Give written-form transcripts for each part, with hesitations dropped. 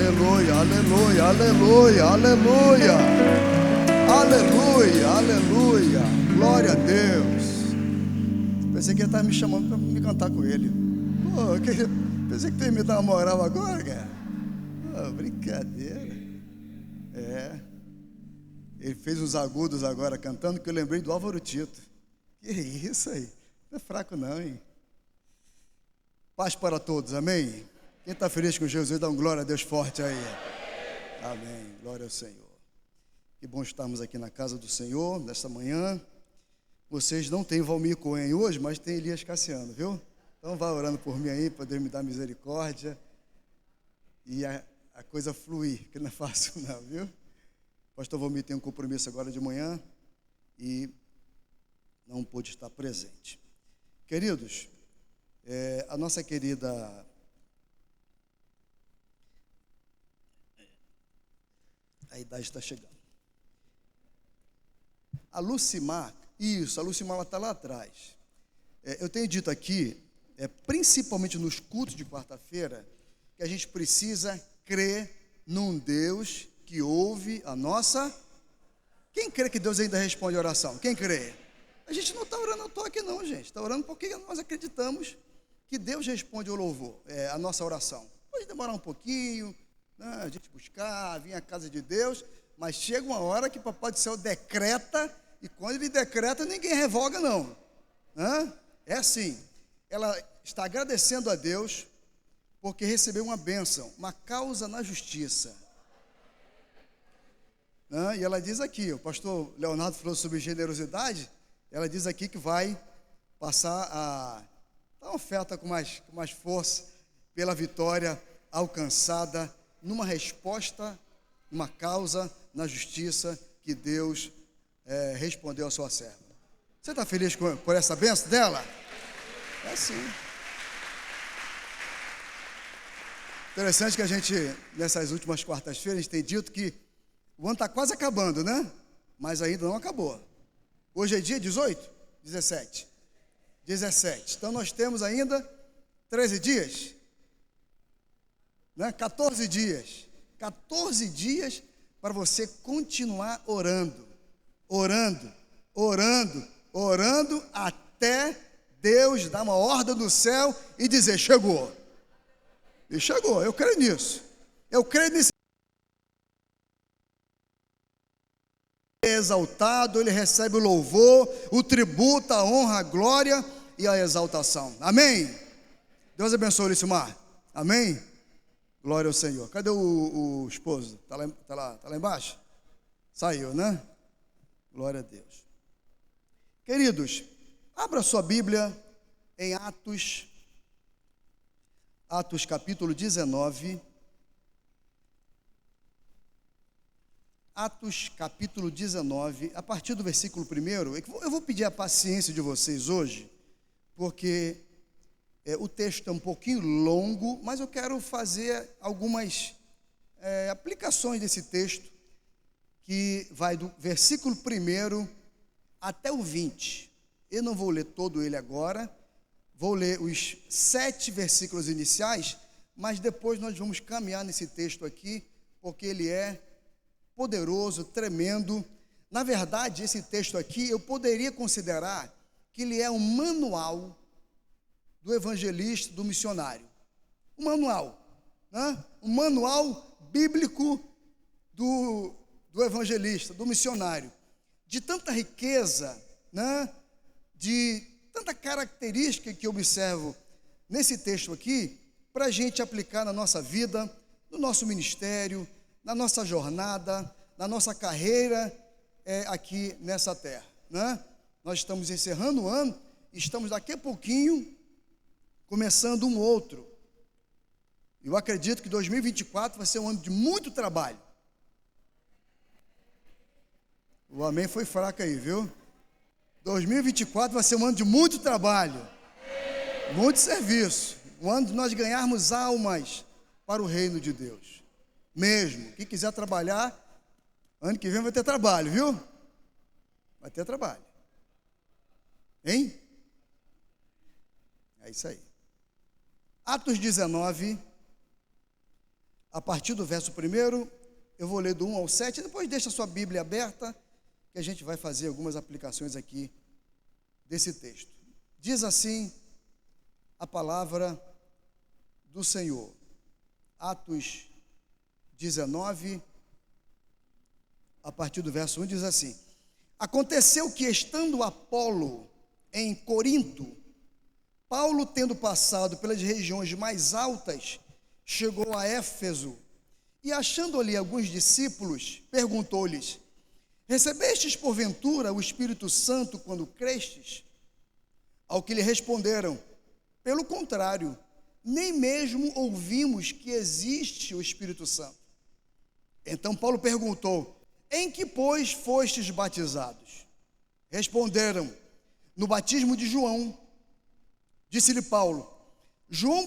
Aleluia, aleluia, aleluia, aleluia, aleluia, aleluia, glória a Deus. Pensei que ele estava me chamando para me cantar com ele. Pensei que tu ia me dar uma moral agora, cara. Brincadeira. Ele fez uns agudos agora cantando, que eu lembrei do Álvaro Tito. Que isso aí? Não é fraco não, hein? Paz para todos, amém? Quem está feliz com Jesus, dá um glória a Deus forte aí. Amém, glória ao Senhor. Que bom estarmos aqui na casa do Senhor, nesta manhã. Vocês não têm Valmir Cohen hoje, mas tem Elias Cassiano, viu? Então vá orando por mim aí, para Deus me dar misericórdia. E a coisa fluir, que não é fácil não, viu? O pastor Valmir tem um compromisso agora de manhã e não pôde estar presente. Queridos, a nossa querida a idade está chegando. A Lucimar, a Lucimar ela está lá atrás. Eu tenho dito aqui, principalmente nos cultos de quarta-feira, que a gente precisa crer num Deus que ouve a nossa... Quem crê que Deus ainda responde a oração? Quem crê? A gente não está orando à toa aqui não, gente. Está orando porque nós acreditamos que Deus responde ao louvor, a nossa oração. Pode demorar um pouquinho, né, a gente buscar, vir à casa de Deus, mas chega uma hora que o Papai do Céu decreta, e quando ele decreta, ninguém revoga não. É assim, ela está agradecendo a Deus, porque recebeu uma bênção, uma causa na justiça. E ela diz aqui, o pastor Leonardo falou sobre generosidade, ela diz aqui que vai passar a dar uma oferta com mais força pela vitória alcançada numa resposta, numa causa na justiça que Deus respondeu à sua serva. Você está feliz por essa bênção dela? É sim. Interessante que a gente, nessas últimas quartas-feiras, a gente tem dito que o ano está quase acabando, né? Mas ainda não acabou. Hoje é dia 18? 17. 17. Então nós temos ainda 13 dias. Né? 14 dias. 14 dias para você continuar orando. Orando, orando, orando até Deus dar uma ordem do céu e dizer, chegou. E chegou, eu creio nisso. Eu creio nesse. Exaltado, ele recebe o louvor, o tributo, a honra, a glória e a exaltação. Amém? Deus abençoe, Lucimar. Amém? Glória ao Senhor. Cadê o esposo? Tá lá embaixo? Saiu, né? Glória a Deus. Queridos, abra sua Bíblia em Atos capítulo 19. Atos capítulo 19, a partir do versículo 1, eu vou pedir a paciência de vocês hoje, porque o texto é um pouquinho longo, mas eu quero fazer algumas aplicações desse texto, que vai do versículo 1 até o 20. Eu não vou ler todo ele agora, vou ler os 7 versículos iniciais, mas depois nós vamos caminhar nesse texto aqui, porque ele é poderoso, tremendo. Na verdade, esse texto aqui, eu poderia considerar que ele é um manual do evangelista, do missionário. Um manual, né? Um manual bíblico do evangelista, do missionário. De tanta riqueza, né? De tanta característica que eu observo nesse texto aqui, para a gente aplicar na nossa vida, no nosso ministério, na nossa jornada, na nossa carreira aqui nessa terra, né? Nós estamos encerrando o ano, estamos daqui a pouquinho começando um outro. Eu acredito que 2024 vai ser um ano de muito trabalho. O amém foi fraco aí, viu? 2024 vai ser um ano de muito trabalho, muito serviço, um ano de nós ganharmos almas para o reino de Deus. Mesmo, quem quiser trabalhar, ano que vem vai ter trabalho, viu? Vai ter trabalho. Hein? É isso aí. Atos 19, a partir do verso 1, eu vou ler do 1 ao 7, depois deixa a sua Bíblia aberta, que a gente vai fazer algumas aplicações aqui desse texto. Diz assim a palavra do Senhor. Atos 19, a partir do verso 1, diz assim: Aconteceu que, estando Apolo em Corinto, Paulo, tendo passado pelas regiões mais altas, chegou a Éfeso e, achando ali alguns discípulos, perguntou-lhes: Recebestes porventura o Espírito Santo quando crestes? Ao que lhe responderam: Pelo contrário, nem mesmo ouvimos que existe o Espírito Santo. Então Paulo perguntou: Em que, pois, fostes batizados? Responderam: No batismo de João. Disse-lhe Paulo: João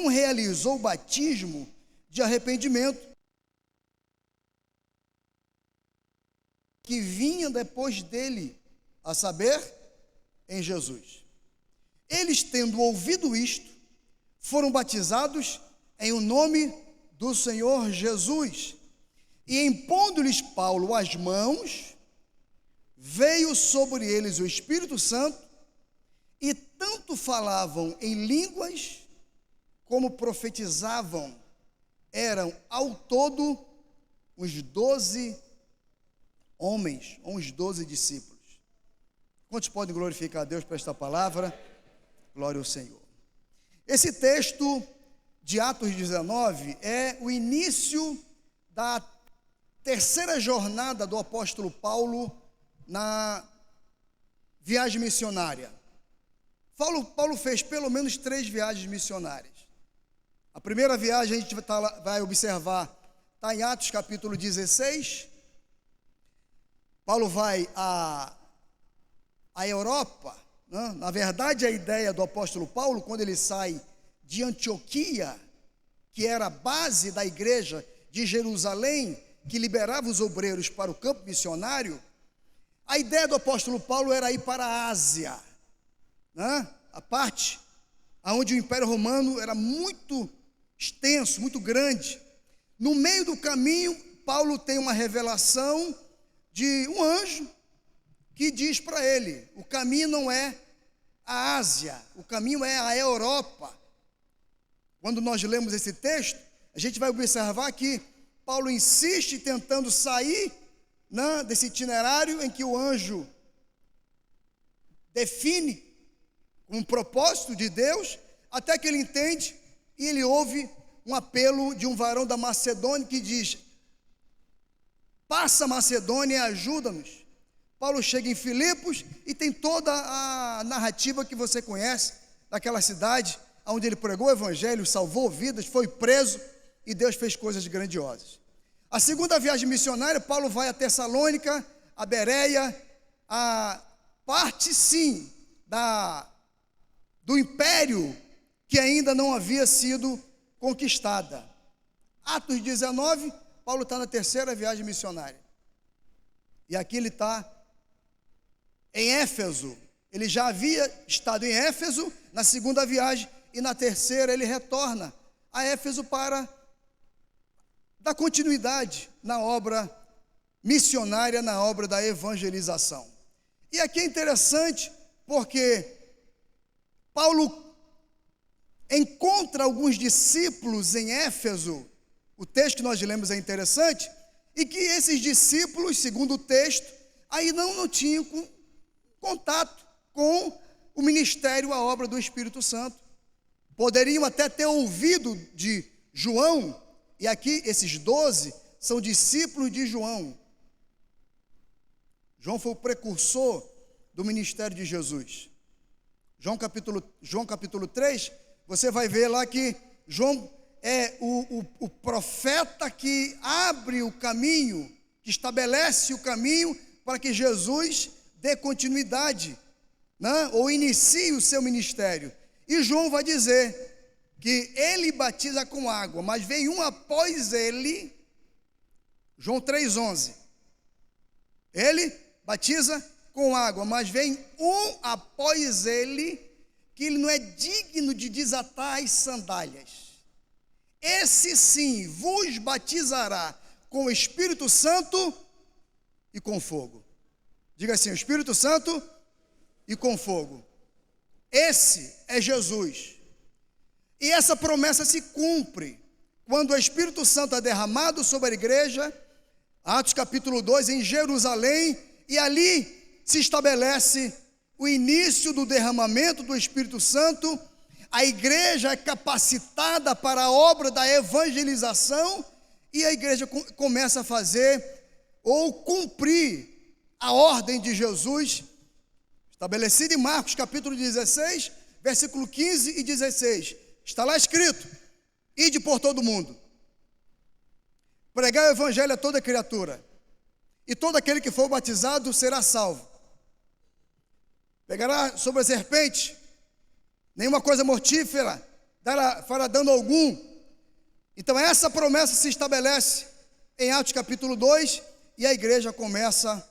realizou o batismo de arrependimento, que vinha depois dele, a saber, em Jesus. Eles, tendo ouvido isto, foram batizados em o nome do Senhor Jesus. E impondo-lhes Paulo as mãos, veio sobre eles o Espírito Santo, e tanto falavam em línguas, como profetizavam. Eram ao todo uns 12 homens, ou uns 12 discípulos. Quantos podem glorificar a Deus por esta palavra? Glória ao Senhor. Esse texto de Atos 19 é o início da terceira jornada do apóstolo Paulo na viagem missionária. Paulo fez pelo menos 3 viagens missionárias. A primeira viagem a gente vai observar, está em Atos capítulo 16. Paulo vai à Europa, né? Na verdade, a ideia do apóstolo Paulo, quando ele sai de Antioquia, que era a base da igreja de Jerusalém, que liberava os obreiros para o campo missionário, a ideia do apóstolo Paulo era ir para a Ásia, né? A parte onde o Império Romano era muito extenso, muito grande. No meio do caminho, Paulo tem uma revelação de um anjo que diz para ele: o caminho não é a Ásia, o caminho é a Europa. Quando nós lemos esse texto, a gente vai observar que Paulo insiste tentando sair, né, desse itinerário em que o anjo define um propósito de Deus, até que ele entende e ele ouve um apelo de um varão da Macedônia que diz: passa a Macedônia e ajuda-nos. Paulo chega em Filipos e tem toda a narrativa que você conhece daquela cidade, onde ele pregou o evangelho, salvou vidas, foi preso e Deus fez coisas grandiosas. A segunda viagem missionária, Paulo vai a Tessalônica, a Bereia, a parte sim do império que ainda não havia sido conquistada. Atos 19, Paulo está na terceira viagem missionária. E aqui ele está em Éfeso. Ele já havia estado em Éfeso na segunda viagem, e na terceira ele retorna a Éfeso para dar continuidade na obra missionária, na obra da evangelização. E aqui é interessante porque Paulo encontra alguns discípulos em Éfeso. O texto que nós lemos é interessante, e que esses discípulos, segundo o texto, aí não tinham contato com o ministério, a obra do Espírito Santo. Poderiam até ter ouvido de João, e aqui esses 12 são discípulos de João. João foi o precursor do ministério de Jesus. João capítulo 3, você vai ver lá que João é o profeta que abre o caminho, que estabelece o caminho para que Jesus dê continuidade, né? Ou inicie o seu ministério. E João vai dizer que ele batiza com água, mas vem um após ele, João 3,11. Ele batiza com água, mas vem um após ele, que ele não é digno de desatar as sandálias. esse sim vos batizará com o Espírito Santo e com fogo. Diga assim: o Espírito Santo e com fogo. Esse é Jesus. E essa promessa se cumpre quando o Espírito Santo é derramado sobre a igreja, Atos capítulo 2, em Jerusalém, e ali se estabelece o início do derramamento do Espírito Santo. A igreja é capacitada para a obra da evangelização e a igreja começa a fazer ou cumprir a ordem de Jesus, estabelecida em Marcos capítulo 16, versículo 15 e 16. Está lá escrito: ide por todo o mundo, pregai o evangelho a toda criatura, e todo aquele que for batizado será salvo. Pegará sobre a serpente, nenhuma coisa mortífera fará dano algum. Então essa promessa se estabelece em Atos capítulo 2, e a igreja começa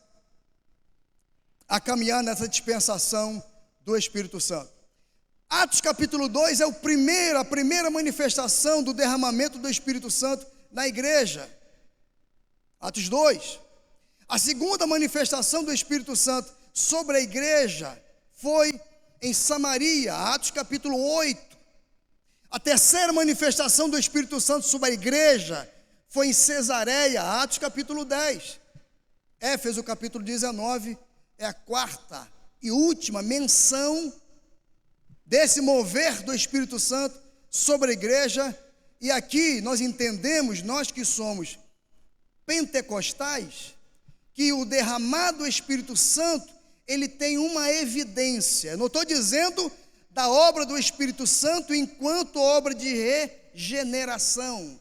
a caminhar nessa dispensação do Espírito Santo. Atos capítulo 2 é a primeira manifestação do derramamento do Espírito Santo na igreja. Atos 2. A segunda manifestação do Espírito Santo sobre a igreja foi em Samaria, Atos capítulo 8. A terceira manifestação do Espírito Santo sobre a igreja foi em Cesareia, Atos capítulo 10. Éfeso capítulo 19 é a quarta e última menção desse mover do Espírito Santo sobre a igreja. E aqui nós entendemos, nós que somos pentecostais, que o derramado Espírito Santo, ele tem uma evidência. Não estou dizendo da obra do Espírito Santo enquanto obra de regeneração.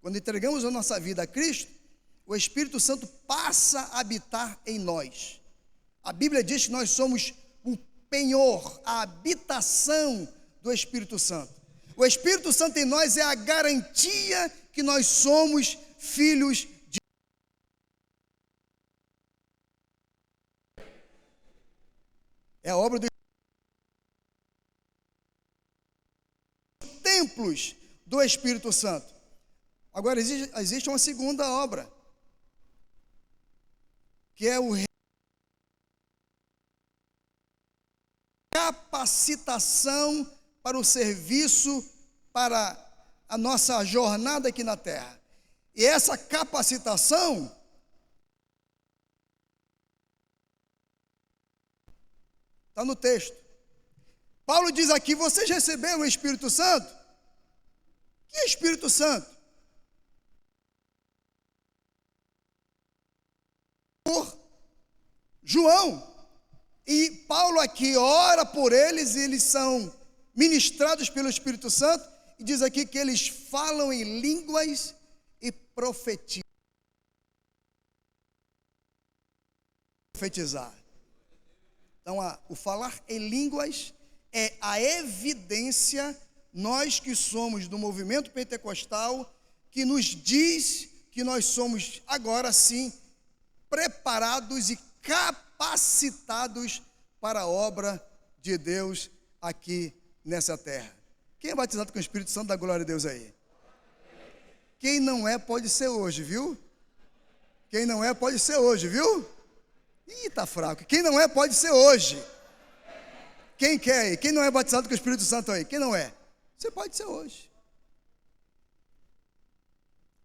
Quando entregamos a nossa vida a Cristo, o Espírito Santo passa a habitar em nós. A Bíblia diz que nós somos o penhor, a habitação do Espírito Santo. O Espírito Santo em nós é a garantia que nós somos filhos de Deus. É a obra dos templos do Espírito Santo. Agora existe uma segunda obra, que é o capacitação para o serviço, para a nossa jornada aqui na terra. E essa capacitação está no texto. Paulo diz aqui: vocês receberam o Espírito Santo? Que Espírito Santo? Por João. E Paulo aqui ora por eles, e eles são ministrados pelo Espírito Santo, e diz aqui que eles falam em línguas e profetizam. Profetizar. Então, o falar em línguas é a evidência, nós que somos do movimento pentecostal, que nos diz que nós somos agora sim preparados e capacitados para a obra de Deus aqui nessa terra. Quem é batizado com o Espírito Santo, dá glória a Deus aí. Quem não é, pode ser hoje, viu? Quem não é, pode ser hoje, viu? Ih, tá fraco. Quem não é, pode ser hoje. Quem quer aí? Quem não é batizado com o Espírito Santo aí? Quem não é? Você pode ser hoje.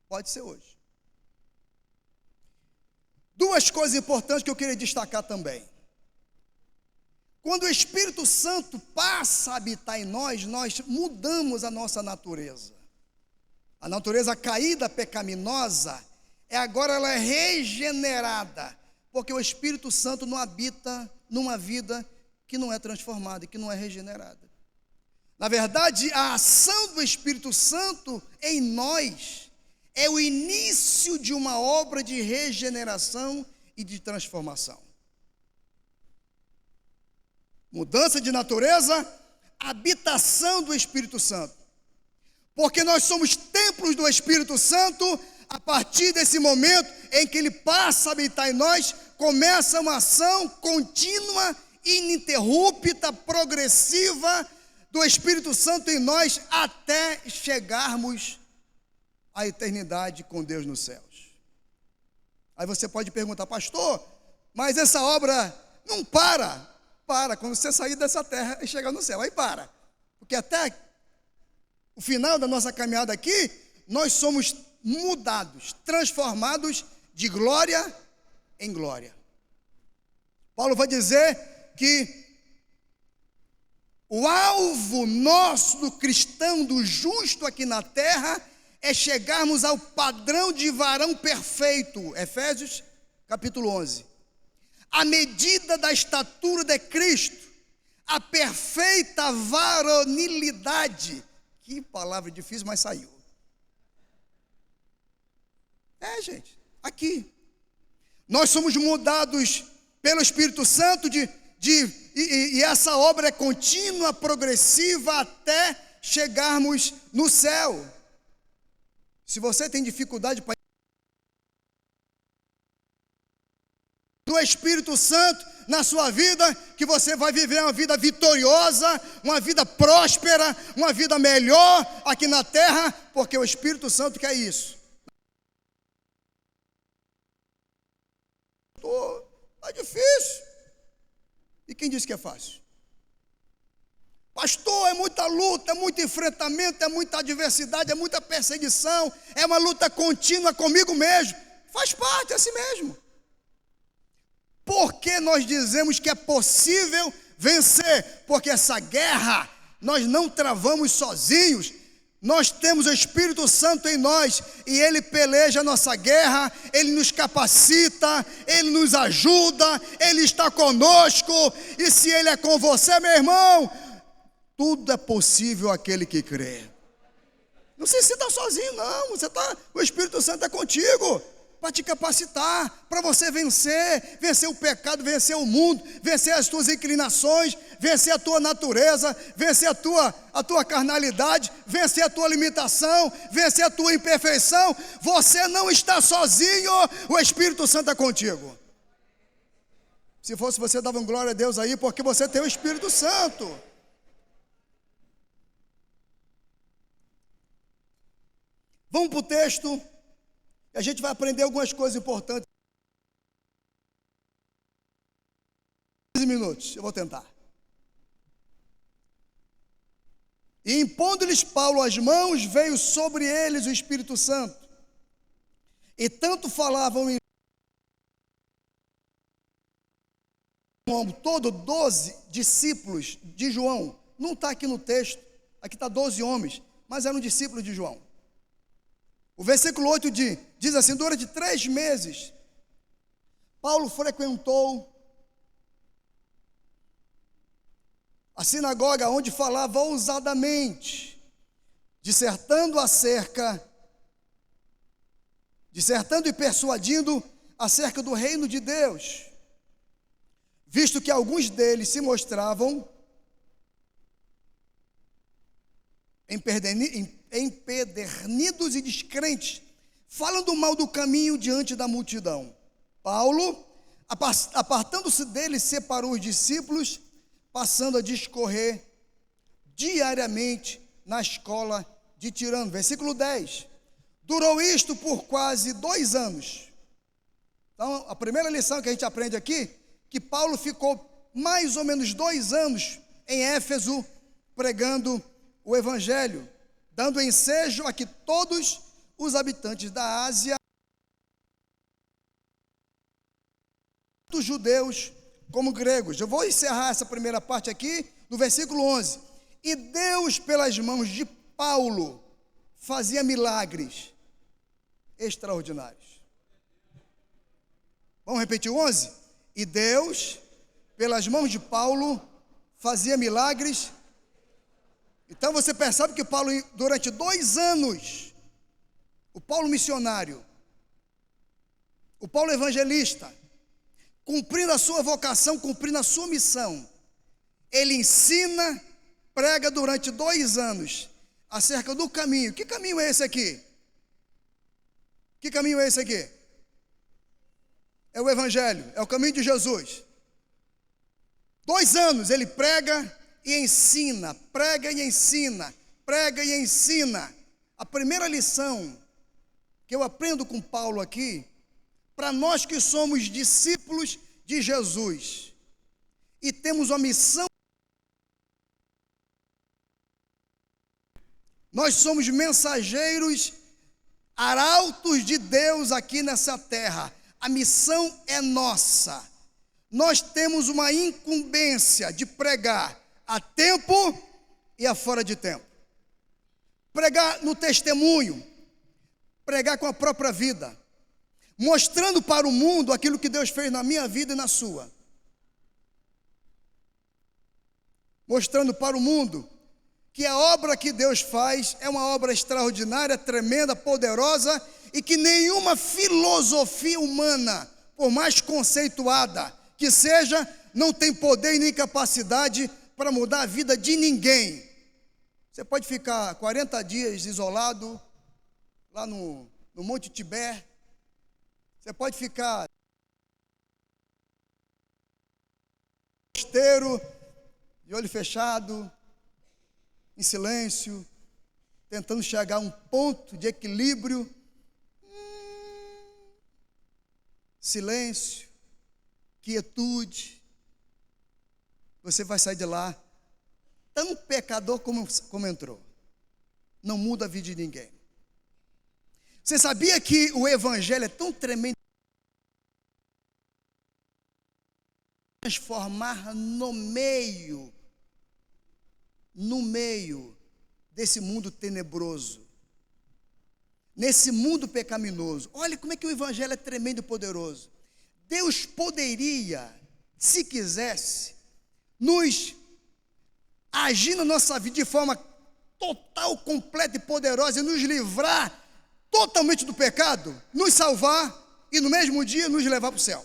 Pode ser hoje. Duas coisas importantes que eu queria destacar também. Quando o Espírito Santo passa a habitar em nós, nós mudamos a nossa natureza. A natureza caída, pecaminosa, agora ela é regenerada, porque o Espírito Santo não habita numa vida que não é transformada e que não é regenerada. Na verdade, a ação do Espírito Santo em nós é o início de uma obra de regeneração e de transformação. Mudança de natureza, habitação do Espírito Santo. Porque nós somos templos do Espírito Santo. A partir desse momento em que ele passa a habitar em nós, começa uma ação contínua, ininterrupta, progressiva do Espírito Santo em nós até chegarmos à eternidade com Deus nos céus. Aí você pode perguntar, pastor, mas essa obra não para. Para quando você sair dessa terra e chegar no céu, aí para. Porque até o final da nossa caminhada aqui, nós somos mudados, transformados de glória em glória. Paulo vai dizer que o alvo nosso do cristão, do justo aqui na terra, é chegarmos ao padrão de varão perfeito. Efésios capítulo 11. A medida da estatura de Cristo, a perfeita varonilidade. Que palavra difícil, mas saiu. Gente, aqui. Nós somos mudados pelo Espírito Santo e essa obra é contínua, progressiva, até chegarmos no céu. Se você tem dificuldade para do Espírito Santo na sua vida, que você vai viver uma vida vitoriosa, uma vida próspera, uma vida melhor aqui na terra, porque o Espírito Santo quer isso. Está difícil. E quem disse que é fácil? Pastor, é muita luta, é muito enfrentamento, é muita adversidade, é muita perseguição, é uma luta contínua comigo mesmo. Faz parte, é assim mesmo. Por que nós dizemos que é possível vencer? Porque essa guerra nós não travamos sozinhos. Nós temos o Espírito Santo em nós e Ele peleja a nossa guerra, Ele nos capacita, Ele nos ajuda, Ele está conosco. E se Ele é com você, meu irmão, tudo é possível àquele que crê. Não se sinta sozinho, não. O Espírito Santo é contigo para te capacitar, para você vencer o pecado, vencer o mundo, vencer as tuas inclinações, vencer a tua natureza, vencer a tua carnalidade, vencer a tua limitação, vencer a tua imperfeição. Você não está sozinho, o Espírito Santo é contigo. Se fosse você, dava glória a Deus aí, porque você tem o Espírito Santo. Vamos para o texto. A gente vai aprender algumas coisas importantes. 15 minutos, eu vou tentar. E impondo-lhes Paulo as mãos, veio sobre eles o Espírito Santo. E tanto falavam em todo 12 discípulos de João. Não está aqui no texto, aqui está 12 homens, mas eram discípulos de João. O versículo 8 diz assim: durante 3 meses, Paulo frequentou a sinagoga onde falava ousadamente, dissertando e persuadindo acerca do reino de Deus, visto que alguns deles se mostravam empedernidos e descrentes, falando mal do caminho diante da multidão. Paulo, apartando-se deles, separou os discípulos, passando a discorrer diariamente na escola de Tirano. Versículo 10. Durou isto por quase 2 anos. Então, a primeira lição que a gente aprende aqui, que Paulo ficou mais ou menos 2 anos em Éfeso, pregando o Evangelho, dando ensejo a que todos os habitantes da Ásia, tanto judeus como gregos. Eu vou encerrar essa primeira parte aqui no versículo 11. E Deus, pelas mãos de Paulo, fazia milagres extraordinários. Vamos repetir o 11? E Deus, pelas mãos de Paulo, fazia milagres. Então você percebe que Paulo, durante 2 anos, o Paulo missionário, o Paulo evangelista, cumprindo a sua vocação, cumprindo a sua missão, ele ensina, prega durante 2 anos acerca do caminho. Que caminho é esse aqui? Que caminho é esse aqui? É o Evangelho, é o caminho de Jesus. 2 anos ele prega, e ensina, prega e ensina, prega e ensina. A primeira lição que eu aprendo com Paulo aqui, para nós que somos discípulos de Jesus e temos uma missão, nós somos mensageiros, arautos de Deus aqui nessa terra. A missão é nossa. Nós temos uma incumbência de pregar a tempo e a fora de tempo. Pregar no testemunho, pregar com a própria vida, mostrando para o mundo aquilo que Deus fez na minha vida e na sua. Mostrando para o mundo que a obra que Deus faz é uma obra extraordinária, tremenda, poderosa, e que nenhuma filosofia humana, por mais conceituada que seja, não tem poder nem capacidade para mudar a vida de ninguém. Você pode ficar 40 dias isolado, lá no Monte Tiber. Você pode ficar mosteiro, de olho fechado, em silêncio, tentando chegar a um ponto de equilíbrio. Silêncio, quietude. Você vai sair de lá tão pecador como entrou. Não muda a vida de ninguém. Você sabia que o evangelho é tão tremendo? Transformar no meio desse mundo tenebroso, nesse mundo pecaminoso. Olha como é que o evangelho é tremendo e poderoso. Deus poderia, se quisesse, nos agir na nossa vida de forma total, completa e poderosa e nos livrar totalmente do pecado, nos salvar e no mesmo dia nos levar para o céu.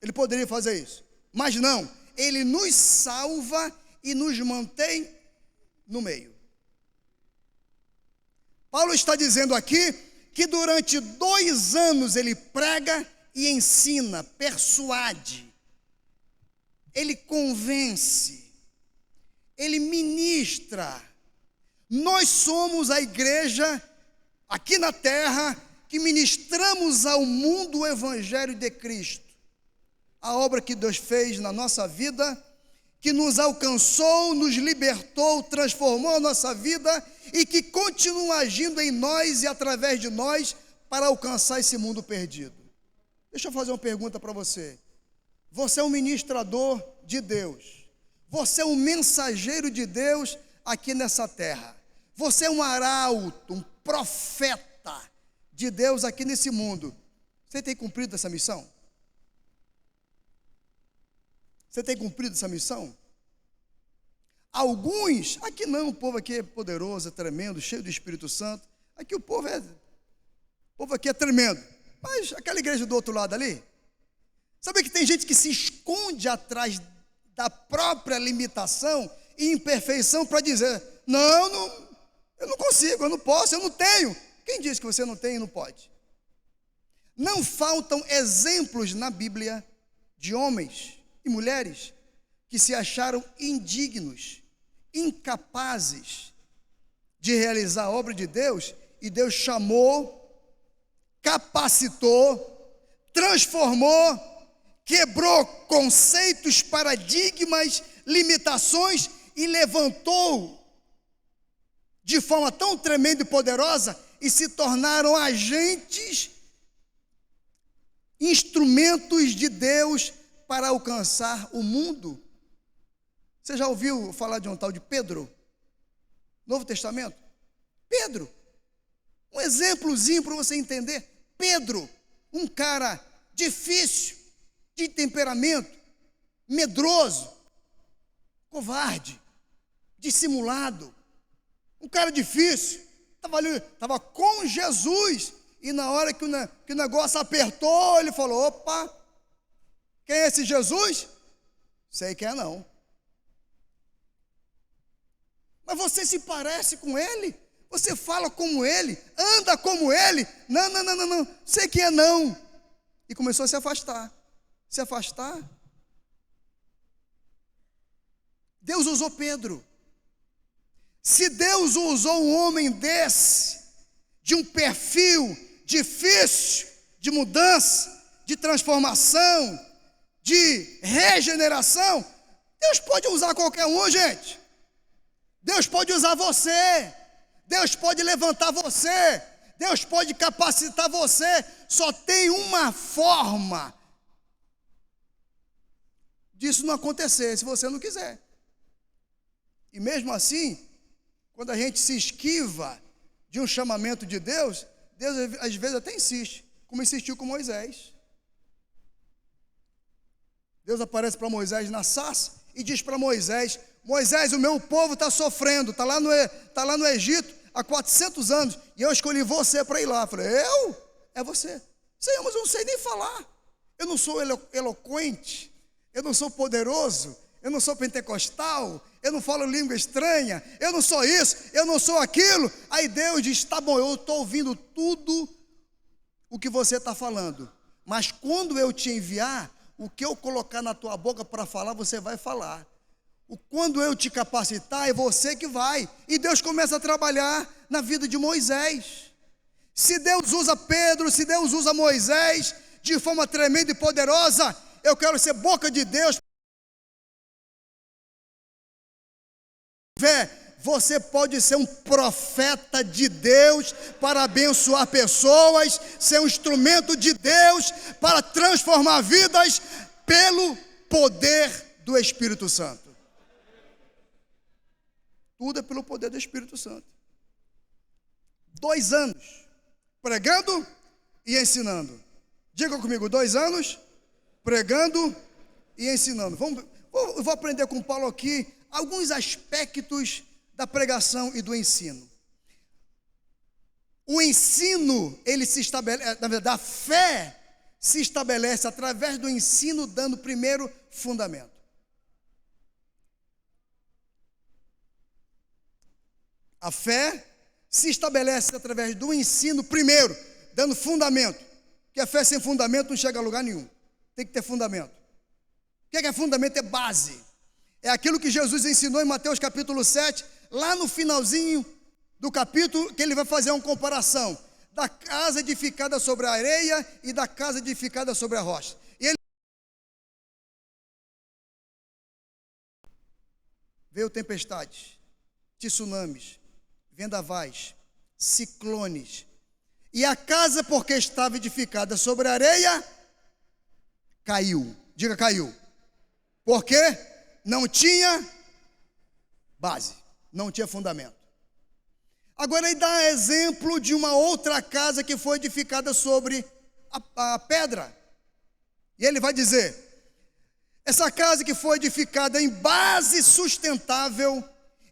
Ele poderia fazer isso, mas não. Ele nos salva e nos mantém no meio. Paulo está dizendo aqui que durante 2 anos ele prega e ensina, persuade, ele convence, ele ministra. Nós somos a igreja aqui na terra que ministramos ao mundo o evangelho de Cristo. A obra que Deus fez na nossa vida, que nos alcançou, nos libertou, transformou a nossa vida e que continua agindo em nós e através de nós para alcançar esse mundo perdido. Deixa eu fazer uma pergunta para você. Você é um ministrador de Deus. Você é um mensageiro de Deus aqui nessa terra. Você é um arauto, um profeta de Deus aqui nesse mundo. Você tem cumprido essa missão? Você tem cumprido essa missão? Alguns, aqui não, o povo aqui é poderoso, é tremendo, cheio do Espírito Santo. Aqui o povo aqui é tremendo. Mas aquela igreja do outro lado ali, sabe que tem gente que se esconde atrás da própria limitação e imperfeição para dizer, não, eu não consigo, eu não posso, eu não tenho. Quem diz que você não tem e não pode? Não faltam exemplos na Bíblia de homens e mulheres que se acharam indignos, incapazes de realizar a obra de Deus, e Deus chamou, capacitou, transformou, quebrou conceitos, paradigmas, limitações e levantou de forma tão tremenda e poderosa e se tornaram agentes, instrumentos de Deus para alcançar o mundo. Você já ouviu falar de um tal de Pedro? Novo Testamento? Pedro, um exemplozinho para você entender. Pedro, um cara difícil, de temperamento, medroso, covarde, dissimulado, um cara difícil, estava com Jesus, e na hora que o negócio apertou, ele falou, opa, quem é esse Jesus? Sei quem é não. Mas você se parece com ele? Você fala como ele? Anda como ele? Não. Sei quem é não. E começou a se afastar. Se afastar. Deus usou Pedro. Se Deus usou um homem desse, de um perfil difícil, de mudança, de transformação, de regeneração, Deus pode usar qualquer um, gente. Deus pode usar você. Deus pode levantar você. Deus pode capacitar você. Só tem uma forma disso não acontecer, se você não quiser. E mesmo assim, quando a gente se esquiva de um chamamento de Deus, Deus às vezes até insiste, como insistiu com Moisés. Deus aparece para Moisés na sarça e diz para Moisés: Moisés, o meu povo está sofrendo, está lá no Egito há 400 anos, e eu escolhi você para ir lá. Eu falei: eu? É você. Senhor, mas eu não sei nem falar, eu não sou eloquente, eu não sou poderoso, eu não sou pentecostal, eu não falo língua estranha, eu não sou isso, eu não sou aquilo. Aí Deus diz: tá bom, eu estou ouvindo tudo o que você está falando, mas quando eu te enviar, o que eu colocar na tua boca para falar, você vai falar. Quando eu te capacitar, é você que vai. E Deus começa a trabalhar na vida de Moisés. Se Deus usa Pedro, se Deus usa Moisés de forma tremenda e poderosa, eu quero ser boca de Deus. Você pode ser um profeta de Deus para abençoar pessoas, ser um instrumento de Deus para transformar vidas pelo poder do Espírito Santo. Tudo é pelo poder do Espírito Santo. 2 anos pregando e ensinando. Diga comigo, 2 anos pregando e ensinando. Eu vou aprender com Paulo aqui alguns aspectos da pregação e do ensino. O ensino, ele se estabelece, na verdade, a fé se estabelece através do ensino, dando primeiro fundamento. A fé se estabelece através do ensino primeiro, dando fundamento. Porque a fé sem fundamento não chega a lugar nenhum. Tem que ter fundamento. O que é fundamento? É base. É aquilo que Jesus ensinou em Mateus capítulo 7, lá no finalzinho do capítulo, que ele vai fazer uma comparação da casa edificada sobre a areia e da casa edificada sobre a rocha. E ele veio tempestades, tsunamis, vendavais, ciclones. E a casa, porque estava edificada sobre a areia, caiu. Diga, caiu. Por quê? Não tinha base, não tinha fundamento. Agora ele dá exemplo de uma outra casa que foi edificada sobre a pedra. E ele vai dizer: essa casa que foi edificada em base sustentável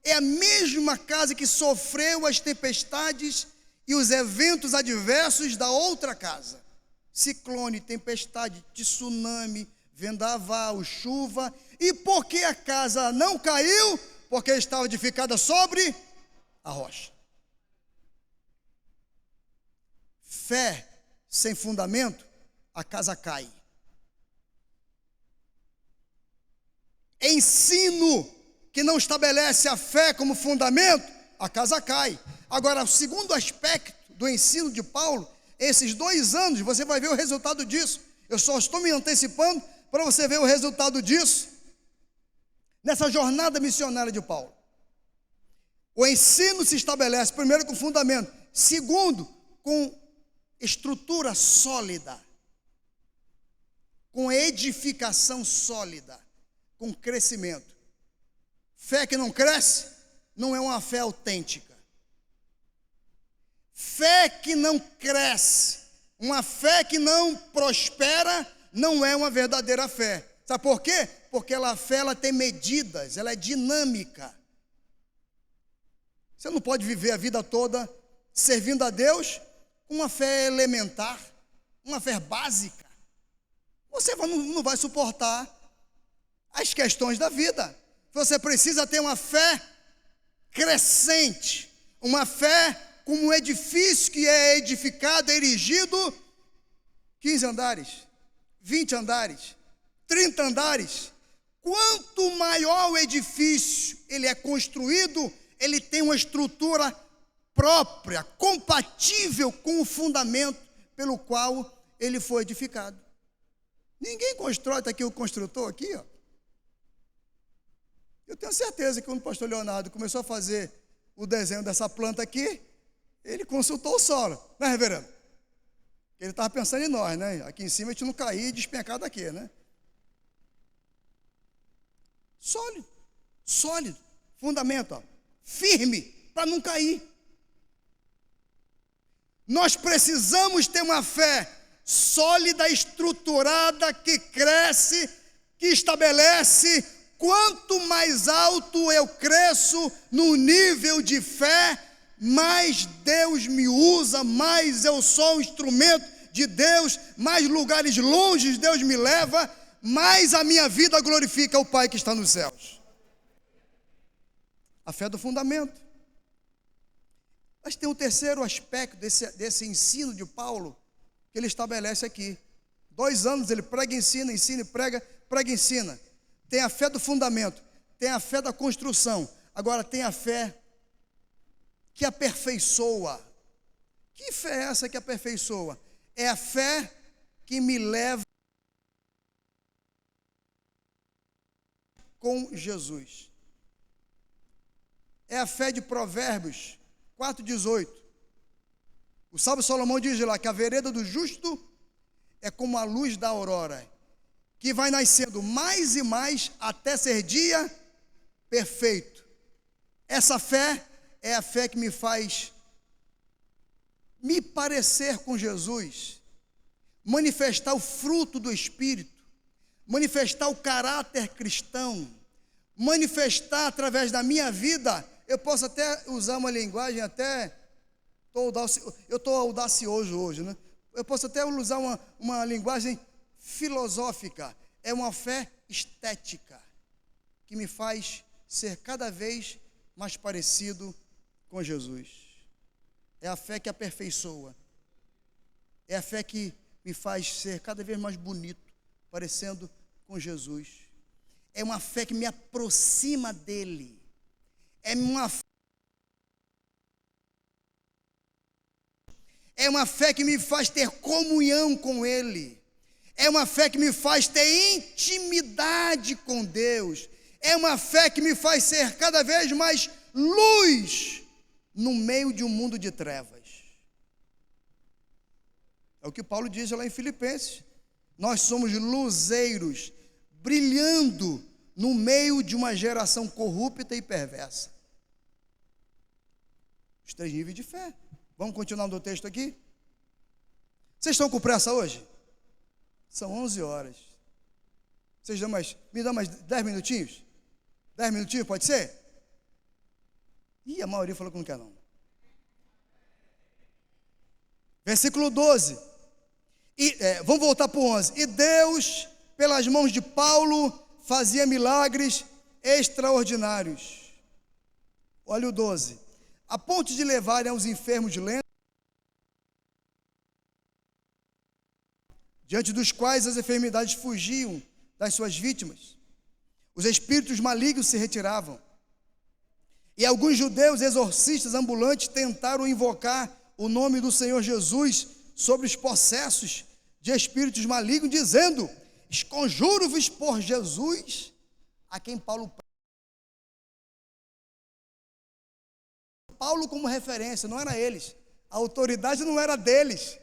é a mesma casa que sofreu as tempestades e os eventos adversos da outra casa. Ciclone, tempestade, tsunami, vendaval, chuva. E por que a casa não caiu? Porque estava edificada sobre a rocha. Fé sem fundamento, a casa cai. Ensino que não estabelece a fé como fundamento, a casa cai. Agora, o segundo aspecto do ensino de Paulo, esses 2 anos, você vai ver o resultado disso. Eu só estou me antecipando para você ver o resultado disso nessa jornada missionária de Paulo. O ensino se estabelece, primeiro, com fundamento, segundo, com estrutura sólida, com edificação sólida, com crescimento. Fé que não cresce não é uma fé autêntica. Fé que não cresce, uma fé que não prospera, não é uma verdadeira fé. Sabe por quê? Porque a fé ela tem medidas, ela é dinâmica. Você não pode viver a vida toda servindo a Deus com uma fé elementar, uma fé básica. Você não vai suportar as questões da vida. Você precisa ter uma fé crescente, uma fé como um edifício que é edificado, erigido, 15 andares, 20 andares, 30 andares, quanto maior o edifício ele é construído, ele tem uma estrutura própria, compatível com o fundamento pelo qual ele foi edificado. Ninguém constrói, está aqui o construtor aqui, ó. Eu tenho certeza que quando o pastor Leonardo começou a fazer o desenho dessa planta aqui, ele consultou o solo, né, reverendo? Ele estava pensando em nós, né? Aqui em cima a gente não cair e despencar daqui, né? Sólido, fundamento, ó, firme, para não cair. Nós precisamos ter uma fé sólida, estruturada, que cresce, que estabelece. Quanto mais alto eu cresço no nível de fé, mais Deus me usa, mais eu sou um instrumento de Deus, mais lugares longes Deus me leva, mais a minha vida glorifica o Pai que está nos céus. A fé do fundamento. Mas tem um terceiro aspecto desse ensino de Paulo, que ele estabelece aqui. 2 anos ele prega e ensina, ensina e prega, prega e ensina. Tem a fé do fundamento, tem a fé da construção, agora tem a fé que aperfeiçoa. Que fé é essa que aperfeiçoa? É a fé que me leva com Jesus. É a fé de Provérbios 4,18. O sábio Salomão diz lá que a vereda do justo é como a luz da aurora, que vai nascendo mais e mais até ser dia perfeito. Essa fé é a fé que me faz me parecer com Jesus, manifestar o fruto do Espírito, manifestar o caráter cristão, manifestar através da minha vida. Eu posso até usar uma linguagem eu estou audacioso hoje, né? Eu posso até usar uma linguagem filosófica. É uma fé estética que me faz ser cada vez mais parecido com Jesus. É a fé que aperfeiçoa. É a fé que me faz ser cada vez mais bonito, parecendo com Jesus. É uma fé que me aproxima dele. É uma fé que me faz ter comunhão com ele. É uma fé que me faz ter intimidade com Deus. É uma fé que me faz ser cada vez mais luz no meio de um mundo de trevas. É o que Paulo diz lá em Filipenses. Nós somos luzeiros, brilhando no meio de uma geração corrupta e perversa. Os 3 níveis de fé. Vamos continuar no texto aqui? Vocês estão com pressa hoje? São 11 horas. Me dão mais 10 minutinhos? 10 minutinhos, pode ser? Ih, a maioria falou que não quer não. Versículo 12. Vamos voltar para o 11. E Deus, pelas mãos de Paulo, fazia milagres extraordinários. Olha o 12. A ponto de levarem aos enfermos de lenço, diante dos quais as enfermidades fugiam das suas vítimas. Os espíritos malignos se retiravam. E alguns judeus exorcistas ambulantes tentaram invocar o nome do Senhor Jesus sobre os possessos de espíritos malignos, dizendo: esconjuro-vos por Jesus, a quem Paulo como referência, não era eles, a autoridade não era deles.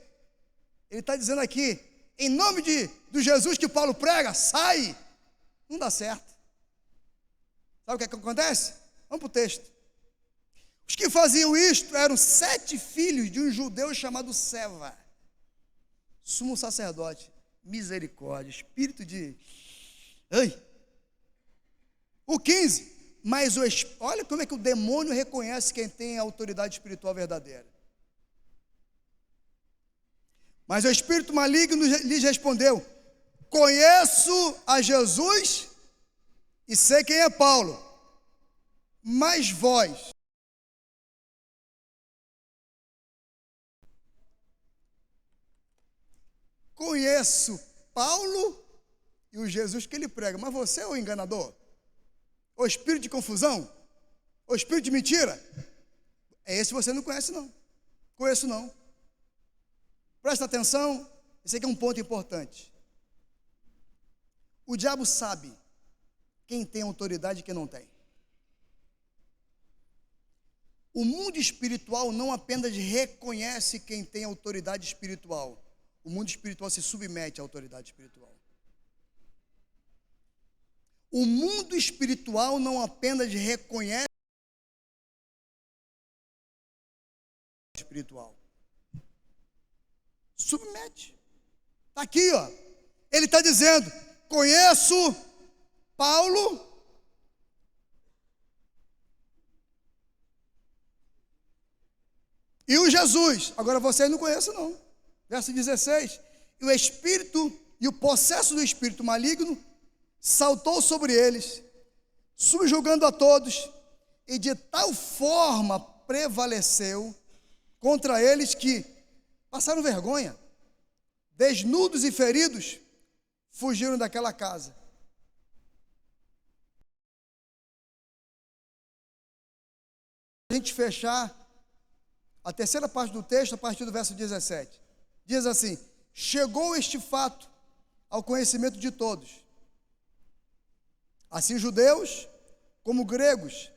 Ele está dizendo aqui, em nome do Jesus que Paulo prega, sai. Não dá certo. Sabe o que acontece? Vamos para o texto. Os que faziam isto eram 7 filhos de um judeu chamado Seva, sumo sacerdote. Misericórdia, espírito de... Ai. O 15. Mas olha como é que o demônio reconhece quem tem a autoridade espiritual verdadeira. Mas o espírito maligno lhes respondeu: conheço a Jesus e sei quem é Paulo, mas vós conheço Paulo e o Jesus que ele prega. Mas você é o enganador? O espírito de confusão? O espírito de mentira? Esse você não conhece, não. Conheço, não. Presta atenção, esse aqui é um ponto importante. O diabo sabe quem tem autoridade e quem não tem. O mundo espiritual não apenas reconhece quem tem autoridade espiritual. O mundo espiritual se submete à autoridade espiritual. O mundo espiritual não apenas reconhece a espiritual. Submete. Está aqui, ó. Ele está dizendo: conheço Paulo e o Jesus. Agora vocês não conhecem, não. Verso 16. E o espírito e o possesso do espírito maligno saltou sobre eles, subjugando a todos, e de tal forma prevaleceu contra eles que passaram vergonha. Desnudos e feridos, fugiram daquela casa. A gente fechar a terceira parte do texto, a partir do verso 17. Diz assim: chegou este fato ao conhecimento de todos, assim judeus como gregos,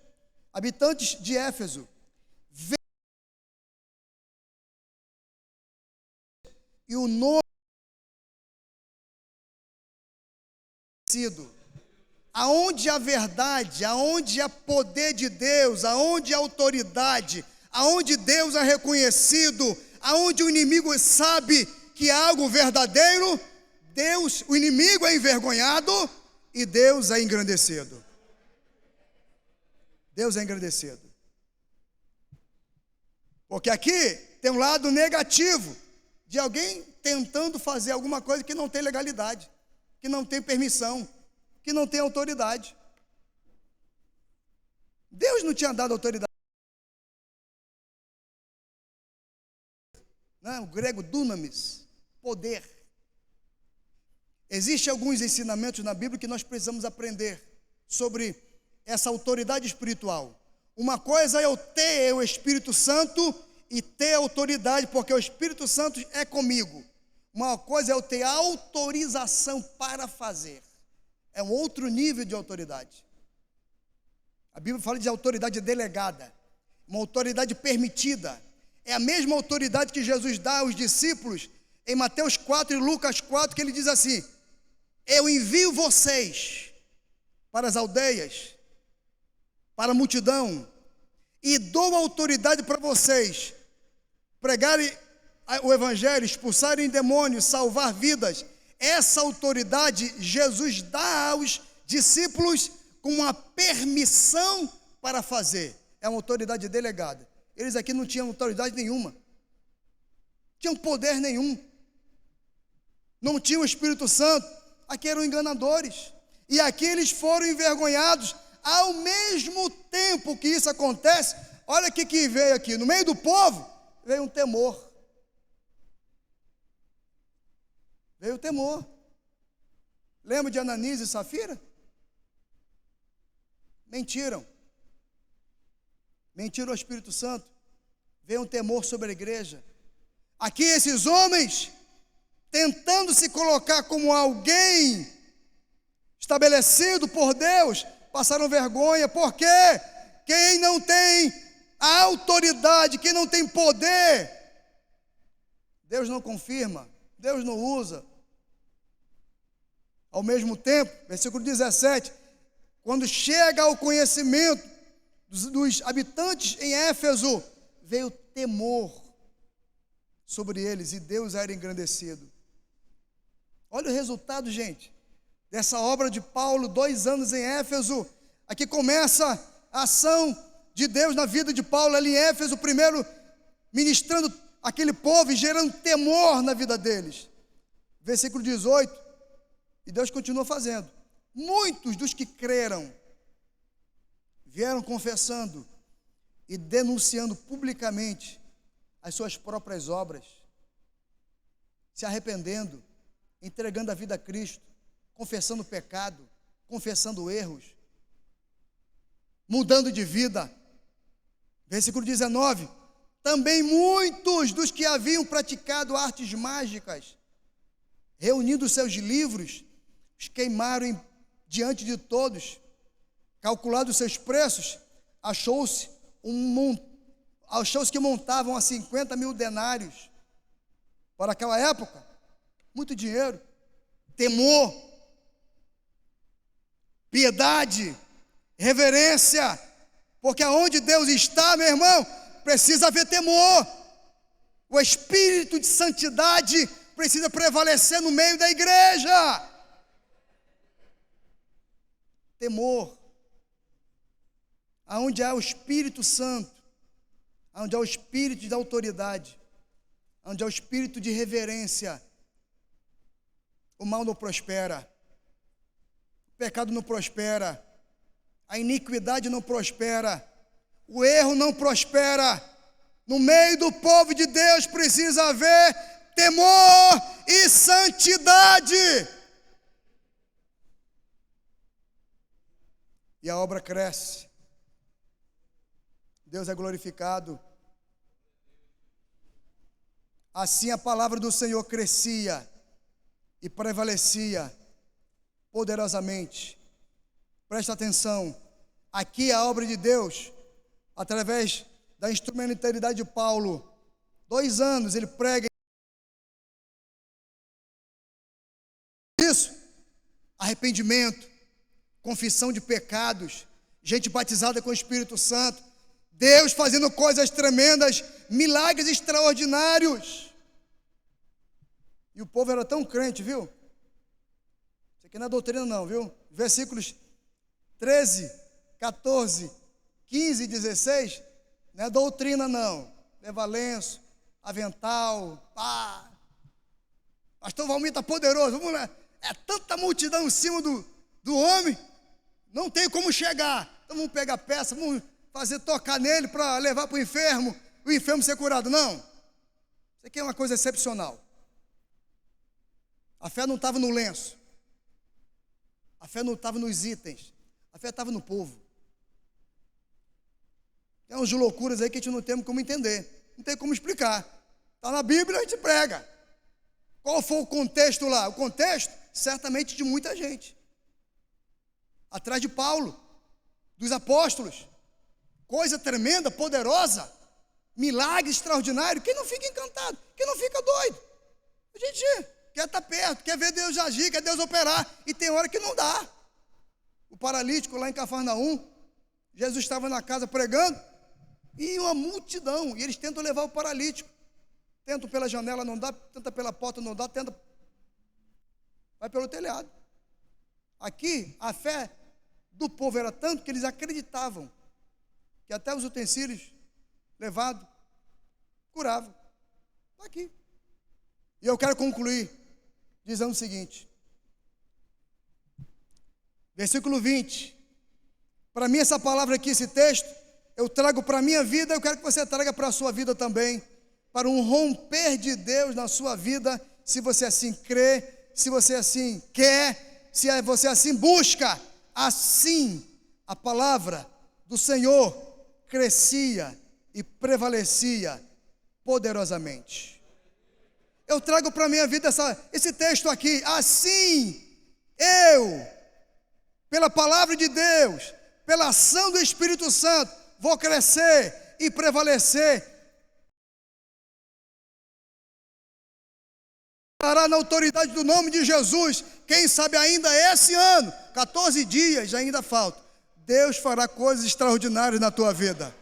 habitantes de Éfeso, e o nome aonde a verdade, aonde há poder de Deus, aonde há autoridade, aonde Deus é reconhecido, aonde o inimigo sabe que há algo verdadeiro, Deus, o inimigo é envergonhado e Deus é engrandecido. Deus é engrandecido. Porque aqui tem um lado negativo de alguém tentando fazer alguma coisa que não tem legalidade, que não tem permissão, que não tem autoridade. Deus não tinha dado autoridade. Não, o grego dunamis, poder. Existem alguns ensinamentos na Bíblia que nós precisamos aprender sobre essa autoridade espiritual. Uma coisa é eu ter o Espírito Santo e ter autoridade, porque o Espírito Santo é comigo. Uma coisa é eu ter autorização para fazer. É um outro nível de autoridade. A Bíblia fala de autoridade delegada, uma autoridade permitida. É a mesma autoridade que Jesus dá aos discípulos em Mateus 4 e Lucas 4, que ele diz assim: eu envio vocês para as aldeias, para a multidão, e dou autoridade para vocês pregarem o evangelho, expulsarem demônios, salvar vidas. Essa autoridade Jesus dá aos discípulos com uma permissão para fazer. É uma autoridade delegada. Eles aqui não tinham autoridade nenhuma, tinham poder nenhum, não tinham o Espírito Santo. Aqui eram enganadores, e aqui eles foram envergonhados. Ao mesmo tempo que isso acontece, olha o que veio aqui, no meio do povo, veio um temor. Veio o temor. Lembra de Ananias e Safira? Mentiram ao Espírito Santo. Veio um temor sobre a igreja. Aqui esses homens, tentando se colocar como alguém estabelecido por Deus, passaram vergonha. Porque quem não tem a autoridade, quem não tem poder, Deus não confirma, Deus não usa. Ao mesmo tempo, versículo 17, quando chega ao conhecimento dos habitantes em Éfeso, veio temor sobre eles, e Deus era engrandecido. Olha o resultado, gente, dessa obra de Paulo, 2 anos em Éfeso. Aqui começa a ação de Deus na vida de Paulo ali em Éfeso, primeiro ministrando aquele povo e gerando temor na vida deles. Versículo 18, e Deus continua fazendo. Muitos dos que creram vieram confessando e denunciando publicamente as suas próprias obras, se arrependendo, entregando a vida a Cristo, confessando pecado, confessando erros, mudando de vida. Versículo 19: também muitos dos que haviam praticado artes mágicas, reunindo seus livros, os queimaram diante de todos. Calculados seus preços, achou-se que montavam a 50 mil denários. Para aquela época, muito dinheiro. Temor, piedade, reverência, porque aonde Deus está, meu irmão, precisa haver temor. O espírito de santidade precisa prevalecer no meio da igreja. Temor. Aonde há o Espírito Santo, aonde há o espírito de autoridade, onde há o espírito de reverência, o mal não prospera, o pecado não prospera, a iniquidade não prospera, o erro não prospera. No meio do povo de Deus precisa haver temor e santidade. E a obra cresce. Deus é glorificado. Assim a palavra do Senhor crescia e prevalecia poderosamente. Presta atenção, aqui a obra de Deus, através da instrumentalidade de Paulo, 2 anos ele prega isso, arrependimento, confissão de pecados, gente batizada com o Espírito Santo, Deus fazendo coisas tremendas, milagres extraordinários. E o povo era tão crente, viu? Isso aqui não é doutrina não, viu? Versículos 13, 14, 15 e 16, não é doutrina não. Leva lenço, avental, pá. Pastor Valmir está poderoso, vamos lá. É tanta multidão em cima do homem, não tem como chegar. Então vamos pegar a peça, vamos fazer tocar nele para levar para o enfermo ser curado. Não, isso aqui é uma coisa excepcional. A fé não estava no lenço, a fé não estava nos itens, a fé estava no povo. Tem umas loucuras aí que a gente não tem como entender, não tem como explicar. Está na Bíblia, a gente prega. Qual foi o contexto lá? O contexto, certamente, de muita gente. Atrás de Paulo, dos apóstolos. Coisa tremenda, poderosa, milagre extraordinário. Quem não fica encantado? Quem não fica doido? A gente quer estar perto, quer ver Deus agir, quer Deus operar. E tem hora que não dá. O paralítico lá em Cafarnaum, Jesus estava na casa pregando, e uma multidão, e eles tentam levar o paralítico. Tentam pela janela, não dá, tenta pela porta, não dá, tenta, vai pelo telhado. Aqui, a fé do povo era tanto que eles acreditavam que até os utensílios levados curavam. Está aqui. E eu quero concluir dizendo o seguinte, versículo 20, para mim essa palavra aqui, esse texto, eu trago para a minha vida, eu quero que você traga para a sua vida também, para um romper de Deus na sua vida, se você assim crê, se você assim quer, se você assim busca. Assim a palavra do Senhor crescia e prevalecia poderosamente. Eu trago para a minha vida esse texto aqui. Assim eu, pela palavra de Deus, pela ação do Espírito Santo, vou crescer e prevalecer. Estará na autoridade do nome de Jesus. Quem sabe ainda esse ano, 14 dias ainda falta, Deus fará coisas extraordinárias na tua vida.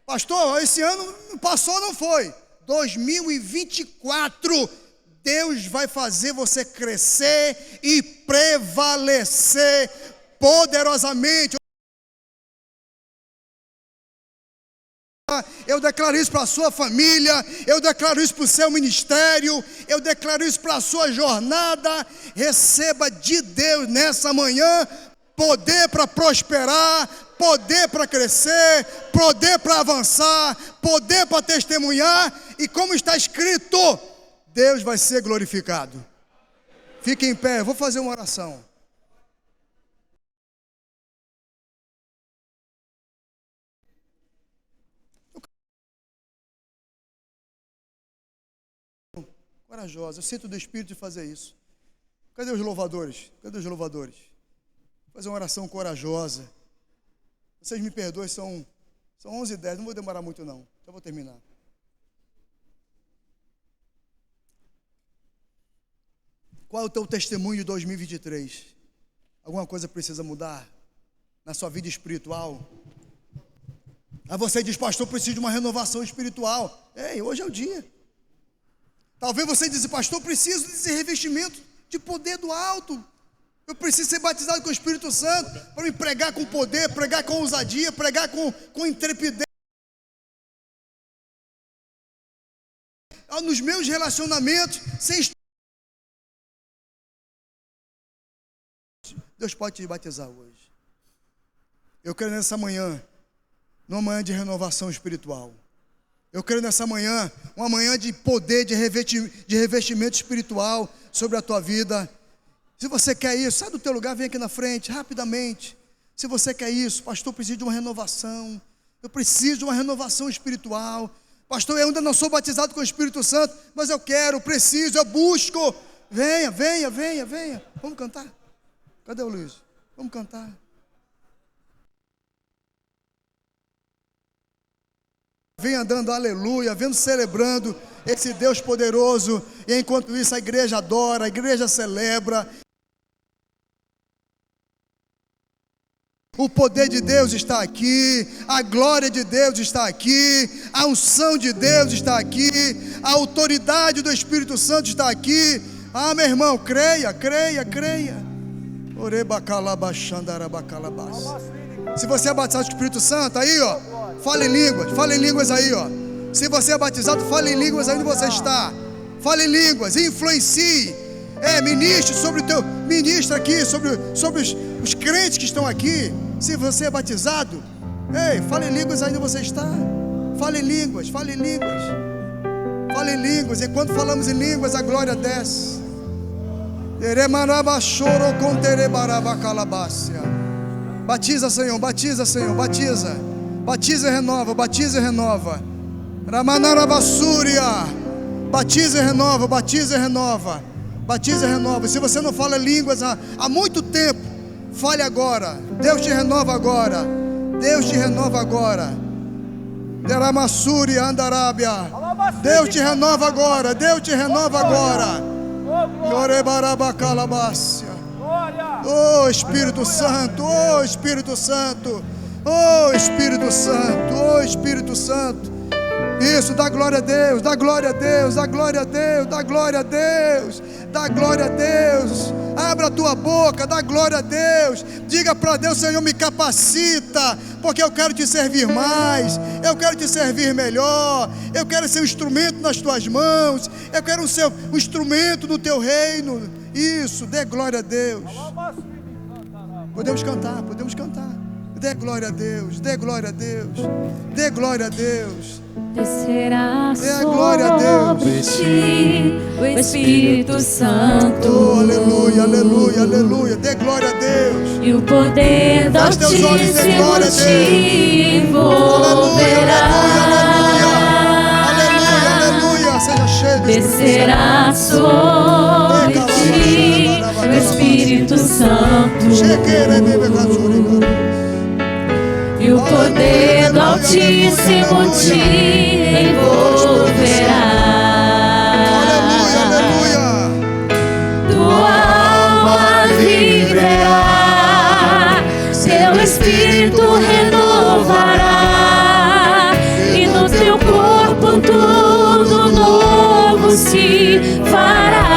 Pastor, esse ano passou, não foi? 2024, Deus vai fazer você crescer e prevalecer poderosamente. Eu declaro isso para a sua família, eu declaro isso para o seu ministério, eu declaro isso para a sua jornada. Receba de Deus nessa manhã poder para prosperar, poder para crescer, poder para avançar, poder para testemunhar, e como está escrito, Deus vai ser glorificado. Fique em pé, eu vou fazer uma oração. Corajosa, eu sinto do Espírito de fazer isso. Cadê os louvadores? Cadê os louvadores? Vou fazer uma oração corajosa. Vocês me perdoem, são 11h10, não vou demorar muito não, já vou terminar. Qual é o teu testemunho de 2023? Alguma coisa precisa mudar na sua vida espiritual? Aí você diz, pastor, eu preciso de uma renovação espiritual. Ei, hoje é o dia. Talvez você diz, pastor, eu preciso desse revestimento de poder do alto. Eu preciso ser batizado com o Espírito Santo para me pregar com poder, pregar com ousadia, pregar com intrepidez. Nos meus relacionamentos, sem... Deus pode te batizar hoje. Eu creio nessa manhã, numa manhã de renovação espiritual. Eu creio nessa manhã, uma manhã de poder, de revestimento espiritual sobre a tua vida. Se você quer isso, sai do teu lugar, vem aqui na frente, rapidamente. Se você quer isso, pastor, eu preciso de uma renovação. Eu preciso de uma renovação espiritual. Pastor, eu ainda não sou batizado com o Espírito Santo, mas eu quero, preciso, eu busco. Venha, venha, venha, venha. Vamos cantar? Cadê o Luiz? Vamos cantar. Vem andando, aleluia, vendo, celebrando esse Deus poderoso. E enquanto isso a igreja adora, a igreja celebra. O poder de Deus está aqui, a glória de Deus está aqui, a unção de Deus está aqui, a autoridade do Espírito Santo está aqui. Ah, meu irmão, creia, creia, creia. Se você é batizado com o Espírito Santo, aí ó, fale em línguas aí ó. Se você é batizado, fale em línguas aí onde você está. Fale em línguas, influencie. Ministre sobre o teu, ministra aqui sobre os crentes que estão aqui. Se você é batizado, fale em línguas aí onde você está. Fale em línguas, fale em línguas. Fale em línguas, enquanto falamos em línguas, a glória desce. Batiza, Senhor, batiza, Senhor, batiza. Batiza e renova, batiza e renova. Ramanarabasúria. Batiza e renova, batiza e renova. Batiza e renova. Se você não fala línguas há muito tempo, fale agora. Deus te renova agora. Deus te renova agora. Deramassúria, Andarábia. Deus te renova agora. Deus te renova agora. Oh Espírito Santo, oh Espírito Santo, oh Espírito Santo, oh Espírito Santo. Isso, dá glória a Deus, dá glória a Deus, dá glória a Deus, dá glória a Deus, dá glória a Deus. Abra a tua boca, dá glória a Deus. Diga para Deus, Senhor, me capacita, porque eu quero te servir mais, eu quero te servir melhor, eu quero ser um instrumento nas tuas mãos, eu quero ser um instrumento no teu reino. Isso, dê glória a Deus. Podemos cantar, podemos cantar. Dê glória a Deus, dê glória a Deus, dê glória a Deus. Descerá sobre ti o Espírito Santo. Oh, aleluia, aleluia, aleluia. Dê glória a Deus. E o poder do Altíssimo te envolverá. Aleluia, aleluia. Seja cheio do Descerá sobre ti o Espírito Santo. E o poder do Altíssimo te envolverá. Aleluia, aleluia. Tua alma viverá, seu espírito renovará, e no teu corpo tudo novo se fará.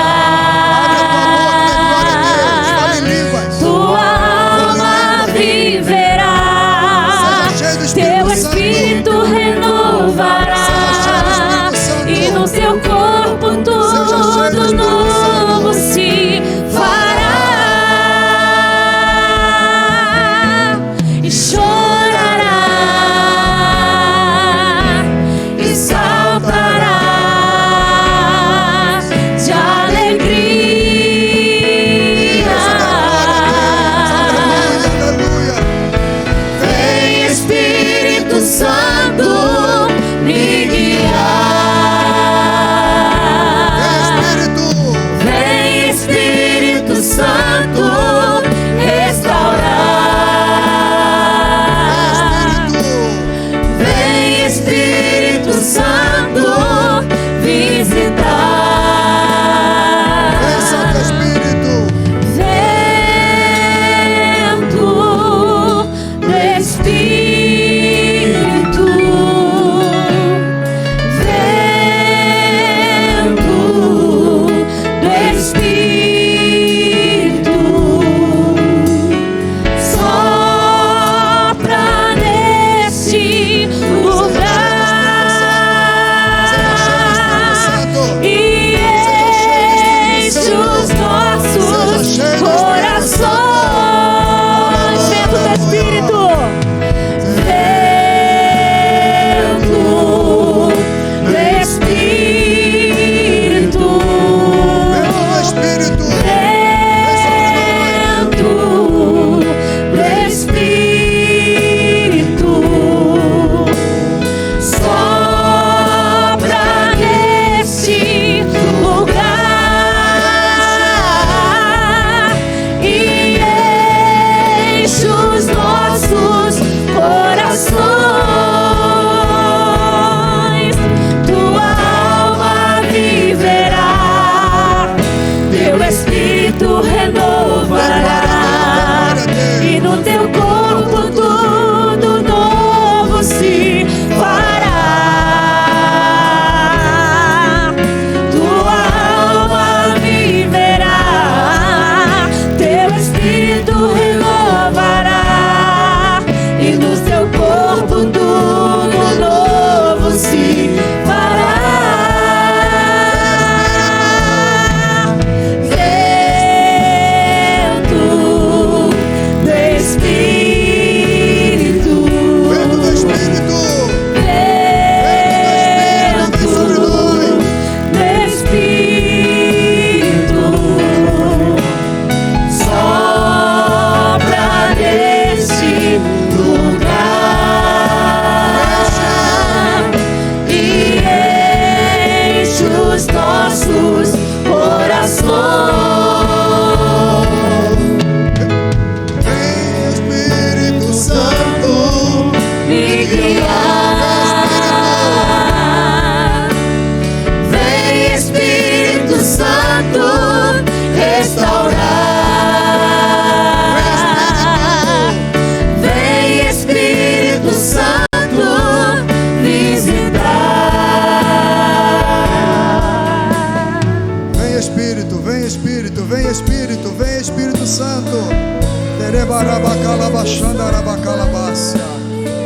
Tudo novo se fará, e chorará, e saltará.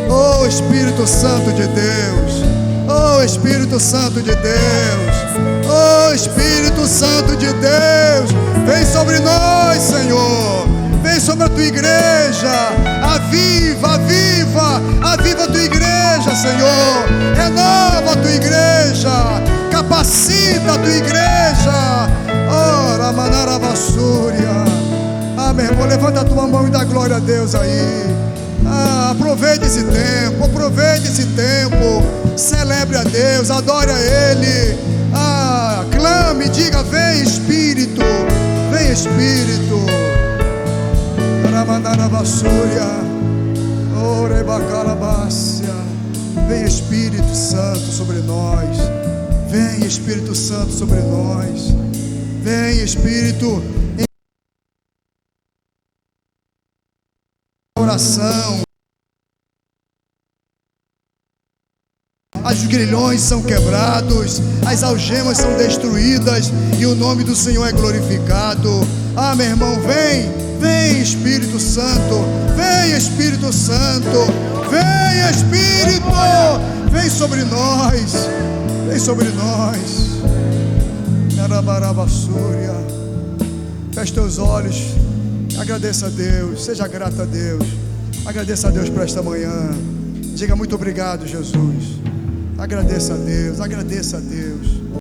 Oh Espírito Santo de Deus, oh Espírito Santo de Deus, oh Espírito Santo de Deus, vem sobre nós, Senhor, vem sobre a tua igreja, aviva, aviva, aviva a tua igreja, Senhor, renova a tua igreja, capacita a tua igreja. Ora, manaravassúria. Ah, meu irmão, levanta a tua mão e dá glória a Deus aí. Aproveite esse tempo, celebre a Deus, adore a Ele, clame, diga: vem Espírito, vem Espírito. Vem Espírito Santo sobre nós, vem Espírito Santo sobre nós, vem Espírito em oração. Os grilhões são quebrados, as algemas são destruídas e o nome do Senhor é glorificado. Ah, meu irmão, vem, vem Espírito Santo, vem Espírito Santo, vem Espírito, vem sobre nós, vem sobre nós. Feche teus olhos, agradeça a Deus, seja grato a Deus, agradeça a Deus por esta manhã. Diga: muito obrigado, Jesus. Agradeça a Deus, agradeça a Deus.